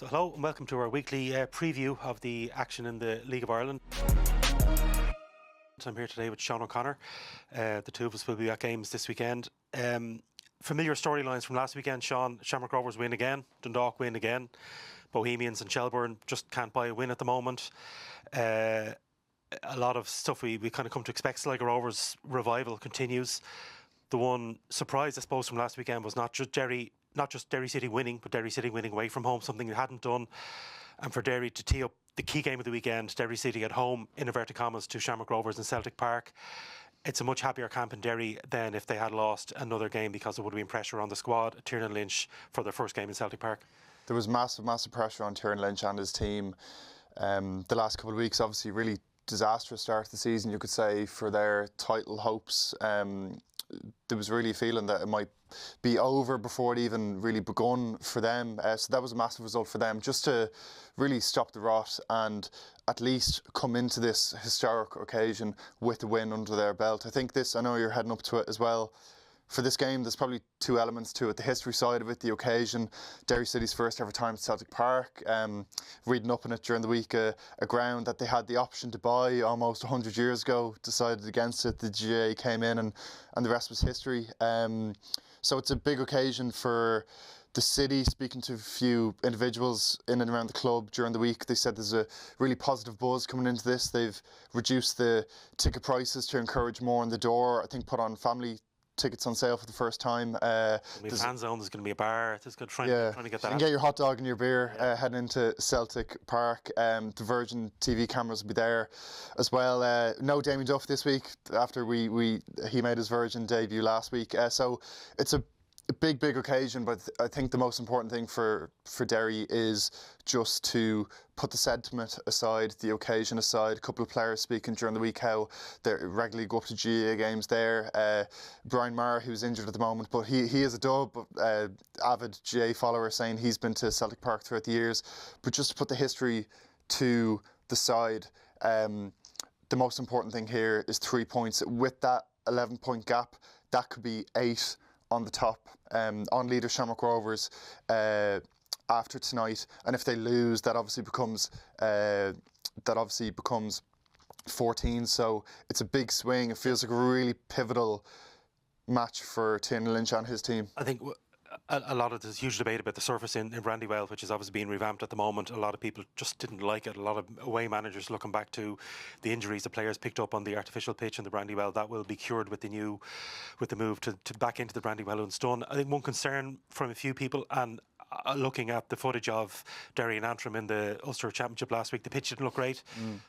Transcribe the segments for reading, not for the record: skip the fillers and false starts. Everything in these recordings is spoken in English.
So hello and welcome to our weekly preview of the action in the League of Ireland. I'm here today with Seán O'Connor. The two of us will be at games this weekend. Familiar storylines from last weekend, Seán. Shamrock Rovers win again, Dundalk win again, Bohemians and Shelbourne just can't buy a win at the moment. A lot of stuff we kind of come to expect. Sligo Rovers revival continues. The one surprise, I suppose, from last weekend was not just Derry City winning, but Derry City winning away from home, something they hadn't done. And for Derry to tee up the key game of the weekend, Derry City at home, in inverted commas, to Shamrock Rovers in Celtic Park. It's a much happier camp in Derry than if they had lost another game, because there would have been pressure on the squad. Tiernan Lynch for their first game in Celtic Park. There was massive pressure on Tiernan Lynch and his team. The last couple of weeks, obviously, really disastrous start to the season, you could say, for their title hopes. There was really a feeling that it might be over before it even really begun for them. So that was a massive result for them, just to really stop the rot and at least come into this historic occasion with a win under their belt. I know you're heading up to it as well. For this game, there's probably two elements to it. The history side of it, the occasion, Derry City's first ever time at Celtic Park. Reading up on it during the week, a ground that they had the option to buy almost 100 years ago, decided against it. The GA came in and the rest was history. So it's a big occasion for the city. Speaking to a few individuals in and around the club during the week, they said there's a really positive buzz coming into this. They've reduced the ticket prices to encourage more in the door. I think put on family tickets on sale for the first time. There's fan zone, there's going to be a bar. There's good trying to get that. You can get your hot dog and your beer heading into Celtic Park. The Virgin TV cameras will be there as well. No Damien Duff this week after he made his Virgin debut last week. So it's a big occasion, but I think the most important thing for Derry is just to put the sentiment aside, the occasion aside. A couple of players speaking during the week how they regularly go up to GA games there. Brian Maher, who's injured at the moment, but he is a Dub, avid GA follower, saying he's been to Celtic Park throughout the years. But just to put the history to the side, the most important thing here is 3 points. With that 11-point gap, that could be 8 on the top, on leader Shamrock Rovers after tonight, and if they lose, that obviously becomes 14. So it's a big swing. It feels like a really pivotal match for Tiernan Lynch and his team. I think a lot of there's huge debate about the surface in Brandywell, which is obviously being revamped at the moment. A lot of people just didn't like it. A lot of away managers looking back to the injuries the players picked up on the artificial pitch in the Brandywell. That will be cured with the move to back into the Brandywell when it's done. I think one concern from a few people, and looking at the footage of Derry and Antrim in the Ulster Championship last week, the pitch didn't look great.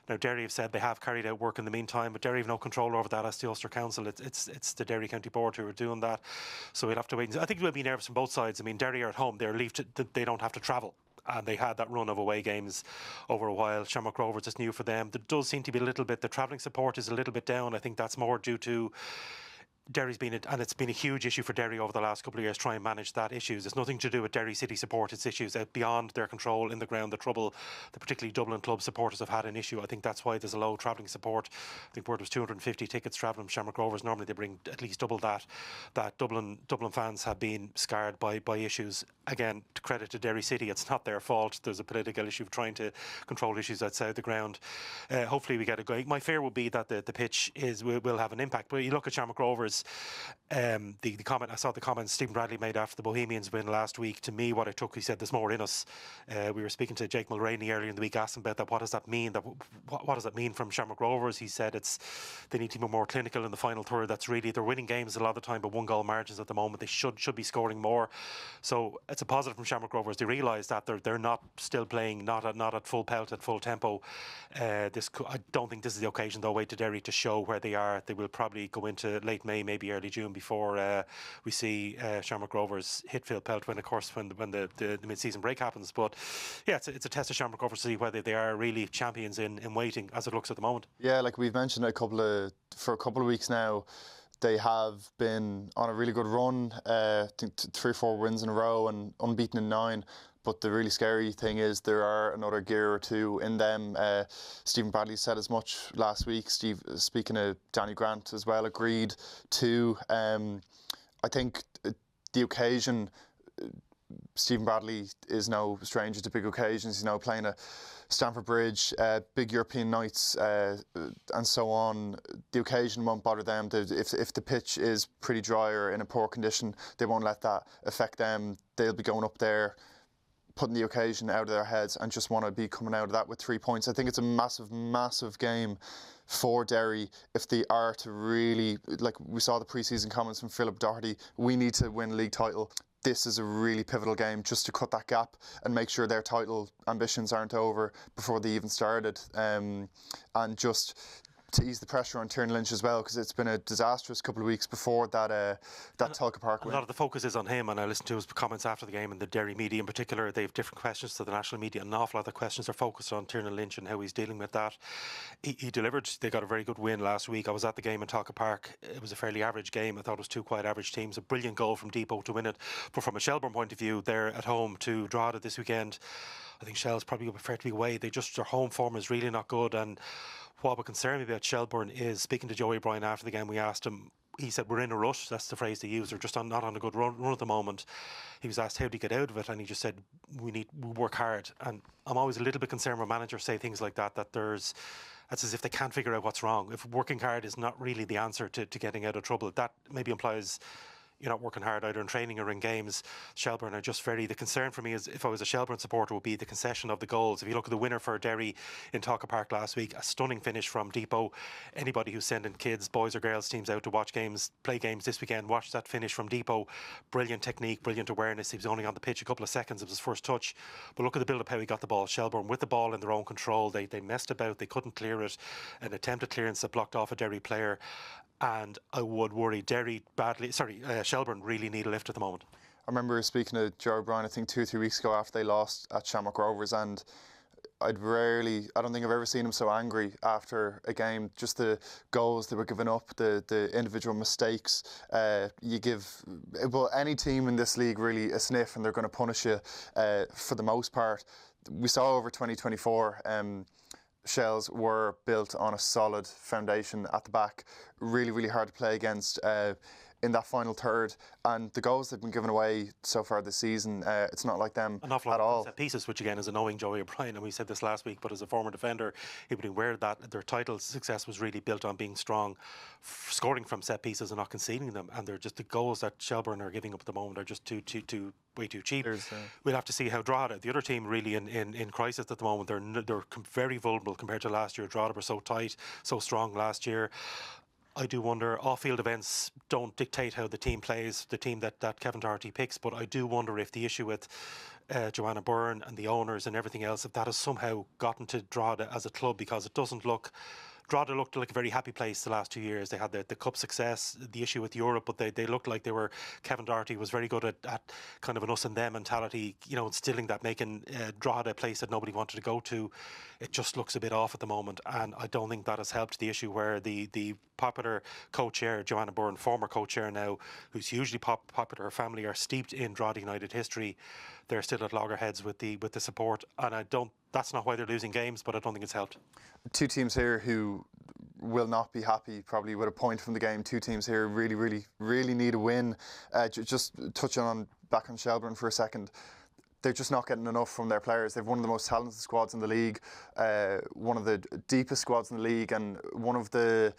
Now Derry have said they have carried out work in the meantime, but Derry have no control over that as the Ulster Council. It's the Derry County Board who are doing that, so we'll have to wait and see. I think we'll be nervous from both sides. I mean, Derry are at home, they don't have to travel, and they had that run of away games over a while. Shamrock Rovers is new for them. There does seem to be a little bit, the travelling support is a little bit down. I think that's more due to Derry's been, and it's been a huge issue for Derry over the last couple of years, try and manage that issues. It's nothing to do with Derry City support, it's issues beyond their control in the ground. The trouble the particularly Dublin club supporters have had an issue. I think that's why there's a low travelling support. I think word was 250 tickets travelling from Shamrock Rovers. Normally they bring at least double that. That Dublin fans have been scarred by issues. Again, to credit to Derry City, it's not their fault. There's a political issue of trying to control issues outside the ground. Hopefully we get a go. My fear would be that the pitch will have an impact. But you look at Shamrock Rovers, the comment, I saw the comments Stephen Bradley made after the Bohemians win last week. To me, what I took, he said there's more in us. We were speaking to Jake Mulroney earlier in the week, asking about that. What does that mean? What does that mean from Shamrock Rovers? He said they need to be more clinical in the final third. That's really, they're winning games a lot of the time, but 1-goal margins at the moment. They should be scoring more. So it's a positive from Shamrock Rovers. They realise that they're not still playing not at full pelt, at full tempo. I don't think this is the occasion though. Away to Derry to show where they are. They will probably go into late May, maybe early June before we see Shamrock Rovers hit full pelt when the mid-season break happens. But yeah, it's a test of Shamrock Rovers to see whether they are really champions in waiting as it looks at the moment. Yeah, like we've mentioned for a couple of weeks now, they have been on a really good run. I think 3 or 4 wins in a row and unbeaten in 9. But the really scary thing is there are another gear or two in them. Stephen Bradley said as much last week. Speaking of Danny Grant as well, agreed too. I think the occasion Stephen Bradley is no stranger to big occasions, you know, playing at Stamford Bridge, big European nights, and so on. The occasion won't bother them. If the pitch is pretty dry or in a poor condition, they won't let that affect them. They'll be going up there, putting the occasion out of their heads, and just want to be coming out of that with 3 points. I think it's a massive, massive game for Derry if they are to really, like we saw the pre-season comments from Philip Doherty, we need to win league title. This is a really pivotal game just to cut that gap and make sure their title ambitions aren't over before they even started, and just to ease the pressure on Tiernan Lynch as well, because it's been a disastrous couple of weeks before that Celtic Park win. A lot of the focus is on him, and I listened to his comments after the game, and the Derry media in particular, they have different questions to the national media, and an awful lot of the questions are focused on Tiernan Lynch and how he's dealing with that. He delivered. They got a very good win last week. I was at the game in Celtic Park. It was a fairly average game. I thought it was two quite average teams. A brilliant goal from Depot to win it, but from a Shelbourne point of view, they're at home to Drogheda this weekend. I think Shell's probably would prefer to be away. Their home form is really not good, and what would concern me about Shelbourne is, speaking to Joey O'Brien after the game, we asked him, he said, we're in a rush. That's the phrase they use. They're just not on a good run at the moment. He was asked how do you get out of it, and he just said we work hard. And I'm always a little bit concerned when managers say things like that, that's as if they can't figure out what's wrong. If working hard is not really the answer to getting out of trouble, that maybe implies you're not working hard either in training or in games. Shelbourne are just the concern for me is, if I was a Shelbourne supporter, would be the concession of the goals. If you look at the winner for Derry in Celtic Park last week, a stunning finish from Depot. Anybody who's sending kids, boys or girls teams out to watch games, play games this weekend, watch that finish from Depot. Brilliant technique, brilliant awareness. He was only on the pitch a couple of seconds of his first touch, but look at the build-up how he got the ball. Shelbourne with the ball in their own control, they messed about, they couldn't clear it. An attempted clearance that blocked off a Derry player, and I would worry Shelbourne really need a lift at the moment. I remember speaking to Joe O'Brien, I think 2 or 3 weeks ago after they lost at Shamrock Rovers, and I don't think I've ever seen him so angry after a game. Just the goals they were giving up, the individual mistakes. You give any team in this league really a sniff, and they're going to punish you for the most part. We saw over 2024. Shells were built on a solid foundation at the back, really, really hard to play against in that final third, and the goals they've been giving away so far this season, it's not like them an awful lot at all. Set pieces, which again is annoying Joey O'Brien, and we said this last week, but as a former defender, he would be aware that their title success was really built on being strong, scoring from set pieces and not conceding them, and they're just the goals that Shelbourne are giving up at the moment are just way too cheap. We'll have to see how Drogheda, the other team really in crisis at the moment, they're very vulnerable compared to last year. Drogheda were so tight, so strong last year. I do wonder, off-field events don't dictate how the team plays, the team that Kevin Doherty picks, but I do wonder if the issue with Joanna Byrne and the owners and everything else, if that has somehow gotten to Drogheda as a club, because it doesn't look... Drogheda looked like a very happy place the last 2 years. They had the cup success, the issue with Europe, but they looked like they were... Kevin Doherty was very good at kind of an us and them mentality, you know, instilling that, making Drogheda a place that nobody wanted to go to. It just looks a bit off at the moment, and I don't think that has helped the issue where the popular co-chair, Joanna Byrne, former co-chair now, who's hugely popular, her family are steeped in Drogheda United history. They're still at loggerheads with the support, and that's not why they're losing games, but I don't think it's helped. Two teams here who will not be happy probably with a point from the game. Two teams here really, really, really need a win. Just touching back on Shelbourne for a second. They're just not getting enough from their players. They've one of the most talented squads in the league, one of the deepest squads in the league, and one of the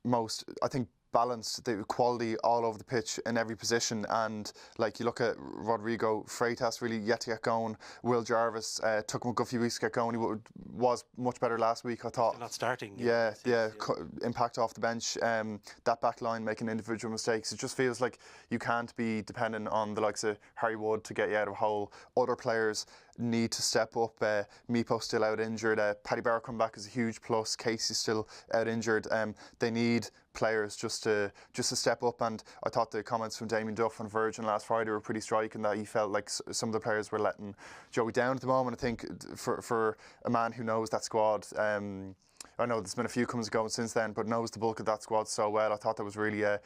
most, I think, balanced, the quality all over the pitch in every position. And like you look at Rodrigo Freitas, really yet to get going. Will Jarvis took him a good few weeks to get going. He was much better last week, I thought. Still not starting. Yeah. Impact off the bench. That back line making individual mistakes. It just feels like you can't be dependent on the likes of Harry Wood to get you out of a hole. Other players need to step up. Meepo's still out injured. Paddy Barr come back is a huge plus. Casey's still out injured. They need players just to step up, and I thought the comments from Damien Duff on Virgin last Friday were pretty striking, that he felt like some of the players were letting Joey down at the moment. I think for a man who knows that squad, I know there's been a few comes and goes since then, but knows the bulk of that squad so well, I thought that was really that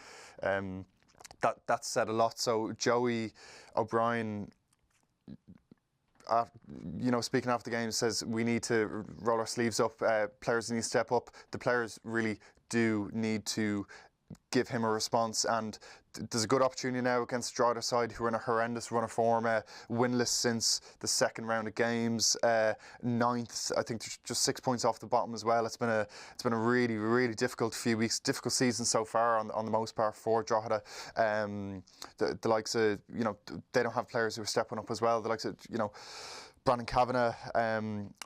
said a lot. So Joey O'Brien, speaking after the game, says we need to roll our sleeves up. Players need to step up. The players really do need to give him a response. And there's a good opportunity now against Drogheda side, who are in a horrendous run of form, winless since the second round of games, ninth. I think just 6 points off the bottom as well. It's been a really, really difficult few weeks, difficult season so far on the most part for Drogheda. The likes of, they don't have players who are stepping up as well. The likes of, Brandon Kavanagh,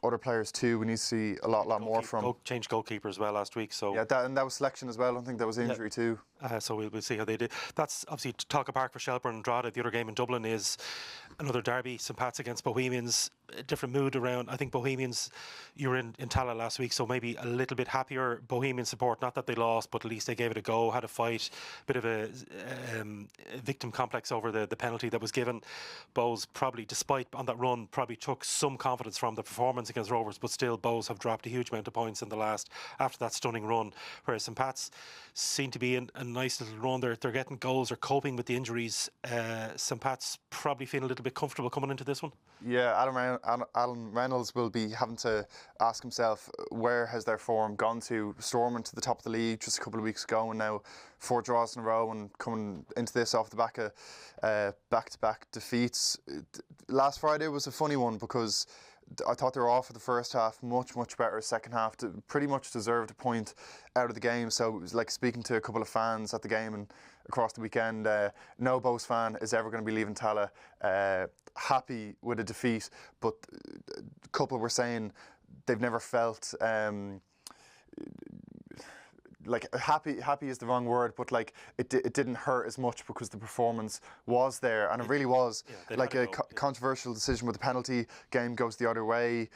other players too. We need to see a lot more from. Changed goalkeeper as well last week. So yeah, that was selection as well. I don't think that was injury too. So we'll see how they do. That's obviously Celtic Park for Shelbourne and Drogheda. The other game in Dublin is another derby, St Pat's against Bohemians. A different mood around. I think Bohemians, you were in Tala last week, so maybe a little bit happier Bohemian support. Not that they lost, but at least they gave it a go, had a fight, bit of a victim complex over the penalty that was given. Bows probably, despite on that run, probably took some confidence from the performance against Rovers, but still Bows have dropped a huge amount of points in the last, after that stunning run, whereas St Pat's seem to be in a nice little run. They're getting goals, they're coping with the injuries. St Pat's probably feeling a little bit comfortable coming into this one. Yeah, Alan Reynolds will be having to ask himself, where has their form gone to? Storming to the top of the league just a couple of weeks ago, and now 4 draws in a row, and coming into this off the back of back-to-back defeats. Last Friday was a funny one because I thought they were off for the first half, much better second half, pretty much deserved a point out of the game. So it was like speaking to a couple of fans at the game and across the weekend. No Bows fan is ever going to be leaving Tala happy with a defeat, but a couple were saying they've never felt like happy is the wrong word, but like it didn't hurt as much because the performance was there, and it really was like a controversial decision with the penalty. Game goes the other way.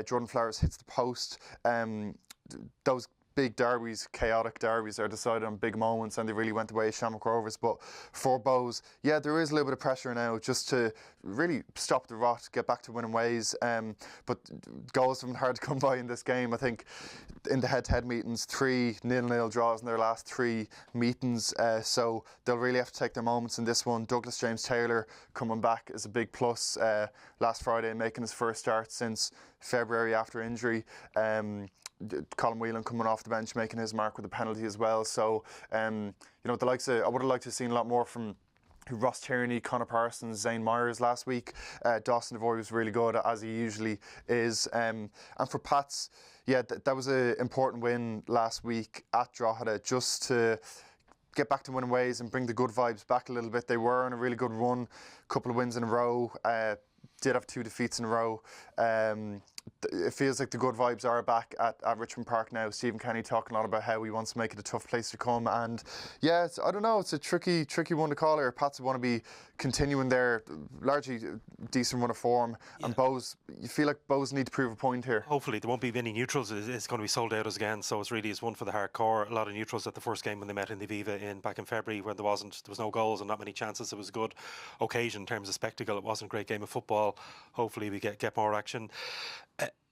Jordan Flowers hits the post. Those big derbies, chaotic derbies, are decided on big moments, and they really went the way of Shamrock Rovers. But for Bows, yeah, there is a little bit of pressure now just to really stop the rot, get back to winning ways. But goals have been hard to come by in this game. I think in the head-to-head meetings, 3 0-0 draws in their last 3 meetings. So they'll really have to take their moments in this one. Douglas James Taylor coming back is a big plus last Friday, making his first start since February after injury. Colin Whelan coming off the bench, making his mark with a penalty as well. So, the likes of, I would have liked to have seen a lot more from Ross Tierney, Conor Parsons, Zane Myers last week. Dawson Devoy was really good, as he usually is. And for Pats, yeah, that was an important win last week at Drogheda, just to get back to winning ways and bring the good vibes back a little bit. They were on a really good run, couple of wins in a row. Did have 2 defeats in a row. It feels like the good vibes are back at Richmond Park now. Stephen Kenny talking a lot about how he wants to make it a tough place to come, and yeah, I don't know, it's a tricky one to call here. Pats want to be continuing their largely decent run of form, and Bows, you feel like Bows need to prove a point here. Hopefully there won't be any neutrals. It's going to be sold out as again, so it's really one for the hardcore. A lot of neutrals at the first game when they met in the Viva back in February, where there was no goals and not many chances. It was a good occasion in terms of spectacle. It wasn't a great game of football. Hopefully we get more action.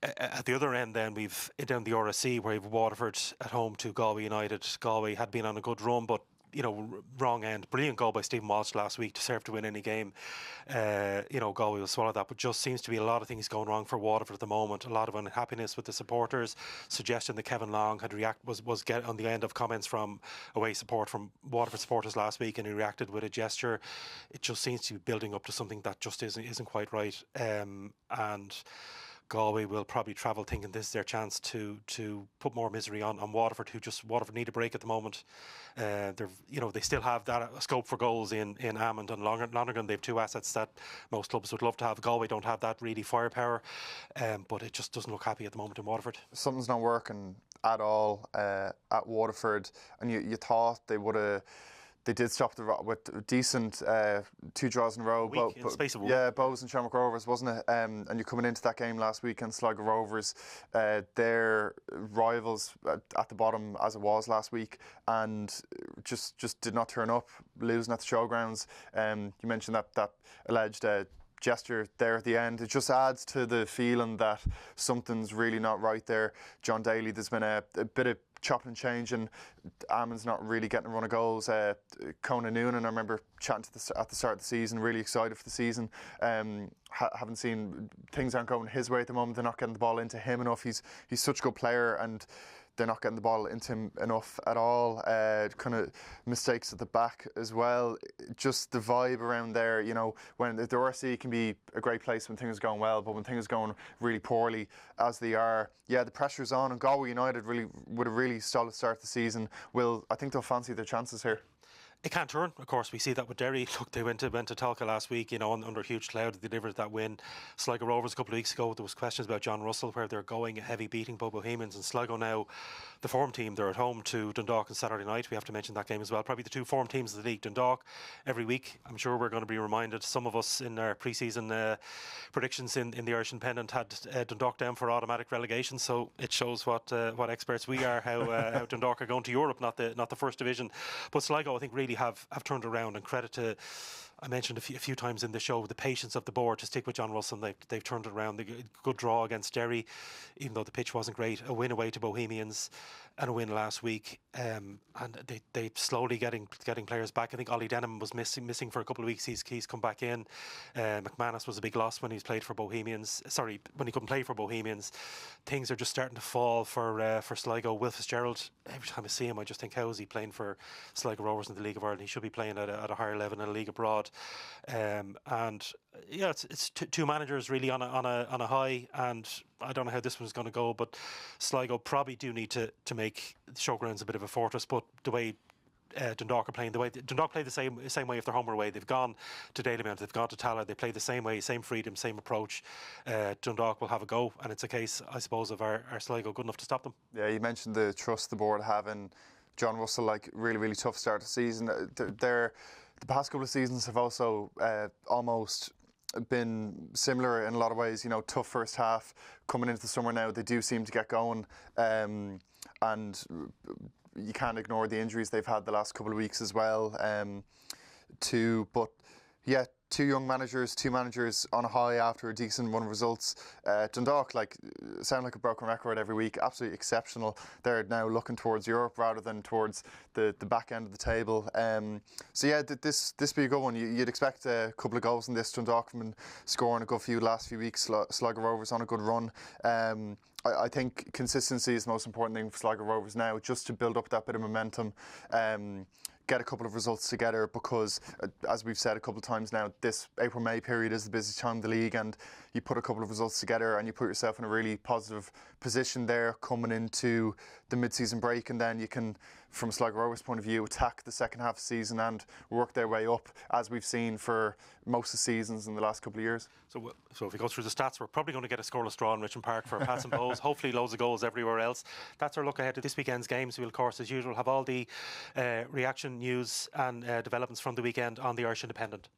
At the other end then, we've down the RSC, where we've Waterford at home to Galway United. Galway had been on a good run, but wrong end. Brilliant goal by Stephen Walsh last week, deserved to win any game. Galway will swallow that, but just seems to be a lot of things going wrong for Waterford at the moment. A lot of unhappiness with the supporters. Suggestion that Kevin Long had was get on the end of comments from away support from Waterford supporters last week, and he reacted with a gesture. It just seems to be building up to something that just isn't quite right. And Galway will probably travel thinking this is their chance to put more misery on Waterford, Waterford need a break at the moment. They still have that scope for goals in Amond and Lonergan. They have 2 assets that most clubs would love to have. Galway don't have that really firepower, but it just doesn't look happy at the moment in Waterford. Something's not working at all at Waterford, and you thought they would have. They did stop the rot with decent 2 draws in a row. In the space of a week. Yeah, Bows and Shamrock Rovers, wasn't it? And you're coming into that game last week against Sligo Rovers. They're rivals at the bottom as it was last week, and just did not turn up, losing at the showgrounds. You mentioned that alleged gesture there at the end. It just adds to the feeling that something's really not right there. John Daly, there's been a bit of chopping and changing. Ammon's not really getting a run of goals. Conan Noonan, I remember chatting at the start of the season, really excited for the season. Haven't seen, things aren't going his way at the moment. They're not getting the ball into him enough. He's such a good player, and they're not getting the ball into him enough at all. Kind of mistakes at the back as well. Just the vibe around there, you know, when the RC can be a great place when things are going well, but when things are going really poorly, as they are, yeah, the pressure's on. And Galway United really with a really solid start to the season I think they'll fancy their chances here. It can't turn, of course. We see that with Derry. Look, they went to Talca last week, you know, under a huge cloud. They delivered that win. Sligo Rovers a couple of weeks ago, there was questions about John Russell, where they're going, a heavy beating by Bohemians. And Sligo now, the form team, they're at home to Dundalk on Saturday night. We have to mention that game as well. Probably the two form teams of the league. Dundalk, every week, I'm sure we're going to be reminded. Some of us in our pre-season predictions in the Irish Independent had Dundalk down for automatic relegation. So it shows what experts we are, how Dundalk are going to Europe, not the first division. But Sligo, I think, really have turned around, and credit to, I mentioned a few times in the show, the patience of the board to stick with John Russell. They've turned it around. Good draw against Derry, even though the pitch wasn't great. A win away to Bohemians, and a win last week. And they slowly getting players back. I think Ollie Denham was missing for a couple of weeks. He's come back in. McManus was a big loss when he played for Bohemians. Sorry, when he couldn't play for Bohemians. Things are just starting to fall for Sligo. Will Fitzgerald, every time I see him, I just think, how is he playing for Sligo Rovers in the League of Ireland? He should be playing at a higher level in a league abroad. And yeah, it's two managers really on a high, and I don't know how this one's going to go, but Sligo probably do need to make the showgrounds a bit of a fortress. But the way Dundalk are playing, the way Dundalk play the same way if they're home or away. They've gone to Dalymount, they've gone to Tala, they play the same way, same freedom, same approach. Dundalk will have a go, and it's a case, I suppose, of our Sligo good enough to stop them. Yeah, you mentioned the trust the board have in John Russell, like really tough start to the season. The past couple of seasons have also almost been similar in a lot of ways. You know, tough first half. Coming into the summer now, they do seem to get going, and you can't ignore the injuries they've had the last couple of weeks as well. But yeah, two managers on a high after a decent run of results. Dundalk sound like a broken record every week. Absolutely exceptional. They're now looking towards Europe rather than towards the back end of the table. So yeah, this be a good one. You'd expect a couple of goals in this. Dundalk have been scoring a good few last few weeks. Sligo Rovers on a good run. I think consistency is the most important thing for Sligo Rovers now, just to build up that bit of momentum. Get a couple of results together, because as we've said a couple of times now, this April-May period is the busiest time of the league, and you put a couple of results together and you put yourself in a really positive position there coming into the mid-season break, and then you can, from Sligo Rovers' point of view, attack the second half of the season and work their way up, as we've seen for most of the seasons in the last couple of years. So if we go through the stats, we're probably going to get a scoreless draw in Richmond Park for Pats and Bows. Hopefully loads of goals everywhere else. That's our look ahead to this weekend's games. We'll, of course, as usual, have all the reaction news and developments from the weekend on the Irish Independent.